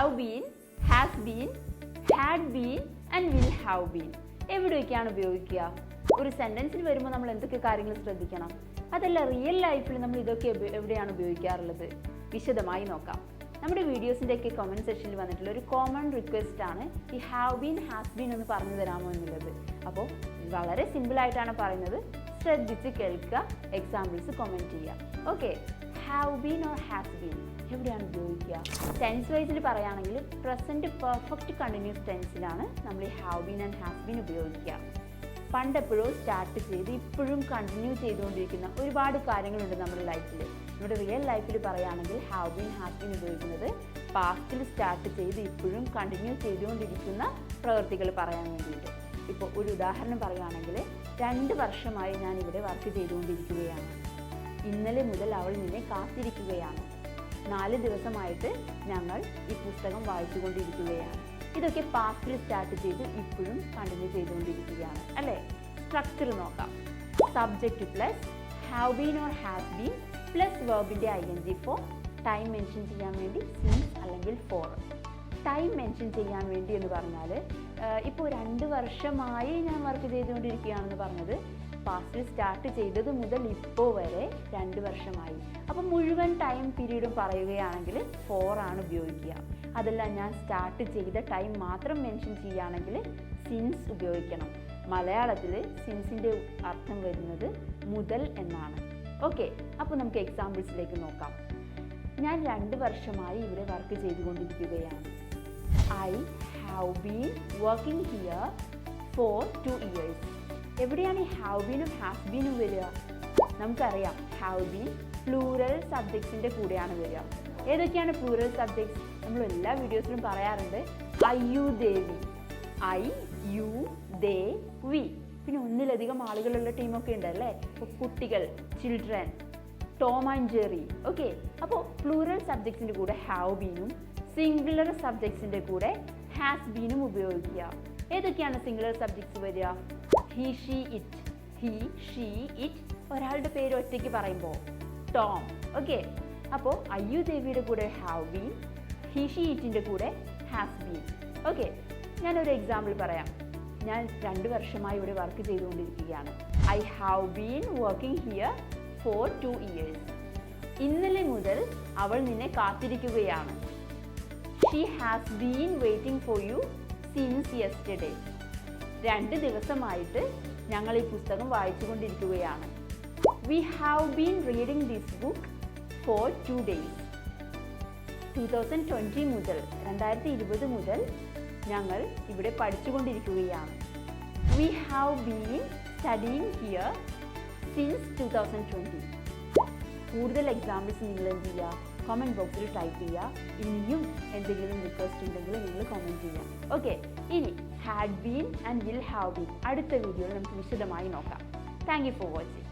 have been, has been, had been and will have been എവിടെയൊക്കെയാണ് ഉപയോഗിക്കുക? ഒരു സെൻറ്റൻസിൽ വരുമ്പോൾ നമ്മൾ എന്തൊക്കെ കാര്യങ്ങൾ ശ്രദ്ധിക്കണം? അതല്ല റിയൽ ലൈഫിൽ നമ്മൾ ഇതൊക്കെ എവിടെയാണ് ഉപയോഗിക്കാറുള്ളത്? വിശദമായി നോക്കാം. നമ്മുടെ വീഡിയോസിൻ്റെയൊക്കെ കമൻറ്റ് സെക്ഷനിൽ വന്നിട്ടുള്ള ഒരു കോമൺ റിക്വസ്റ്റ് ആണ് ഈ ഹാവ് ബീൻ, ഹാസ് ബീൻ എന്ന് പറഞ്ഞു തരാമോ എന്നുള്ളത്. അപ്പോൾ വളരെ സിമ്പിളായിട്ടാണ് പറയുന്നത്, ശ്രദ്ധിച്ച് കേൾക്കുക, എക്സാമ്പിൾസ് കമൻറ്റ് ചെയ്യുക. Okay, have been or has been എവിടെയാണ് ഉപയോഗിക്കുക? ടെൻസ് വൈസിൽ പറയുകയാണെങ്കിൽ പ്രസൻറ്റ് പെർഫെക്റ്റ് കണ്ടിന്യൂസ് ടെൻസിലാണ് നമ്മൾ ഈ have been and has been ഉപയോഗിക്കുക. പണ്ടെപ്പോഴോ സ്റ്റാർട്ട് ചെയ്ത് ഇപ്പോഴും കണ്ടിന്യൂ ചെയ്തുകൊണ്ടിരിക്കുന്ന ഒരുപാട് കാര്യങ്ങളുണ്ട് നമ്മുടെ ലൈഫിൽ. നമ്മുടെ റിയൽ ലൈഫിൽ പറയുകയാണെങ്കിൽ ഹാവ് ബീൻ, ഹാസ് ബീൻ ഉപയോഗിക്കുന്നത് പാസ്റ്റിൽ സ്റ്റാർട്ട് ചെയ്ത് ഇപ്പോഴും കണ്ടിന്യൂ ചെയ്തുകൊണ്ടിരിക്കുന്ന പ്രവൃത്തികൾ പറയാൻ വേണ്ടിയിട്ട്. ഇപ്പോൾ ഒരു ഉദാഹരണം പറയുകയാണെങ്കിൽ 2 വർഷമായി ഞാൻ ഇവിടെ വർക്ക് ചെയ്തുകൊണ്ടിരിക്കുകയാണ്. ഇന്നലെ മുതൽ അവൾ നിന്നെ കാത്തിരിക്കുകയാണ്. 4 ദിവസമായിട്ട് ഞങ്ങൾ ഈ പുസ്തകം വായിച്ചുകൊണ്ടിരിക്കുകയാണ്. ഇതൊക്കെ പാസ്റ്റിൽ സ്റ്റാർട്ട് ചെയ്ത് ഇപ്പോഴും കണ്ടിന്യൂ ചെയ്തുകൊണ്ടിരിക്കുകയാണ് അല്ലേ? സ്ട്രക്ചർ നോക്കാം. Subject plus have been or has been plus വെർബിൻ്റെ ING ഫോം. ടൈം മെൻഷൻ ചെയ്യാൻ വേണ്ടി സിൻസ് അല്ലെങ്കിൽ ഫോർ. ടൈം മെൻഷൻ ചെയ്യാൻ വേണ്ടി എന്ന് പറഞ്ഞാൽ ഇപ്പോൾ 2 വർഷമായി ഞാൻ വർക്ക് ചെയ്തുകൊണ്ടിരിക്കുകയാണെന്ന് പറഞ്ഞത് പാസ്റ്റിൽ സ്റ്റാർട്ട് ചെയ്തത് മുതൽ ഇപ്പോൾ വരെ 2 വർഷമായി. അപ്പോൾ മുഴുവൻ ടൈം പീരീഡും പറയുകയാണെങ്കിൽ 4 ആണ് ഉപയോഗിക്കുക. അതല്ല ഞാൻ സ്റ്റാർട്ട് ചെയ്ത ടൈം മാത്രം മെൻഷൻ ചെയ്യുകയാണെങ്കിൽ സിൻസ് ഉപയോഗിക്കണം. മലയാളത്തിൽ സിൻസിൻ്റെ അർത്ഥം വരുന്നത് മുതൽ എന്നാണ്. ഓക്കെ, അപ്പോൾ നമുക്ക് എക്സാമ്പിൾസിലേക്ക് നോക്കാം. ഞാൻ 2 വർഷമായി ഇവിടെ വർക്ക് ചെയ്തുകൊണ്ടിരിക്കുകയാണ്. I have been working here for 2 years. എവിടെയാണ് ഈ ഹാവ് ബീനും ഹാസ് ബീനും വരിക? നമുക്കറിയാം ഹാവ് ബീൻ പ്ലൂറൽ സബ്ജക്ട്സിൻ്റെ കൂടെയാണ് വരിക. ഏതൊക്കെയാണ് പ്ലൂറൽ സബ്ജക്ട്സ്? നമ്മൾ എല്ലാ വീഡിയോസിലും പറയാറുണ്ട് I you they we. I you they we. പിന്നെ ഒന്നിലധികം ആളുകളുള്ള ടീമൊക്കെ ഉണ്ട് അല്ലേ? ഇപ്പോൾ കുട്ടികൾ, children, Tom and Jerry. Okay, അപ്പോൾ പ്ലൂറൽ സബ്ജക്ട്സിൻ്റെ കൂടെ ഹാവ് ബീനും സിംഗുലർ സബ്ജക്ട്സിൻ്റെ കൂടെ ഹാസ് ബീനും ഉപയോഗിക്കുക. ഏതൊക്കെയാണ് സിംഗുലർ സബ്ജക്ട്സ് വരിക? He, she, it. He, she, it. ഒരാളുടെ പേര് ഒറ്റയ്ക്ക് പറയുമ്പോൾ ടോം. ഓക്കെ, അപ്പോൾ അയ്യു ദേവിയുടെ കൂടെ ഹാവ് ബീൻ, ഹി, ഷീ, ഇറ്റിൻ്റെ കൂടെ ഹാസ് ബീൻ. ഓക്കെ, ഞാനൊരു എക്സാമ്പിൾ പറയാം. ഞാൻ 2 വർഷമായി ഇവിടെ വർക്ക് ചെയ്തുകൊണ്ടിരിക്കുകയാണ്. I have been working here for 2 years. ഇന്നലെ മുതൽ അവൾ നിന്നെ കാത്തിരിക്കുകയാണ്. She has been waiting for you since yesterday. 2 ദിവസമായിട്ട് ഞങ്ങൾ ഈ പുസ്തകം വായിച്ചുകൊണ്ടിരിക്കുകയാണ്. We have been reading this book for 2 days. 2020 മുതൽ 2020 മുതൽ ഞങ്ങൾ ഇവിടെ പഠിച്ചുകൊണ്ടിരിക്കുകയാണ്. We have been studying here since 2020. കൂടുതൽ എക്സാമ്പിൾസ് നിങ്ങൾ എന്ത് ചെയ്യുക? കമൻറ്റ് ബോക്സിൽ ടൈപ്പ് ചെയ്യുക. ഇനിയും എന്തെങ്കിലും റിക്വസ്റ്റ് ഉണ്ടെങ്കിൽ നിങ്ങൾ കമൻറ്റ് ചെയ്യുക. ഓക്കെ, ഇനി had been and will have been അടുത്ത വീഡിയോയിൽ നമുക്ക് വിശദമായി നോക്കാം. Thank you for watching.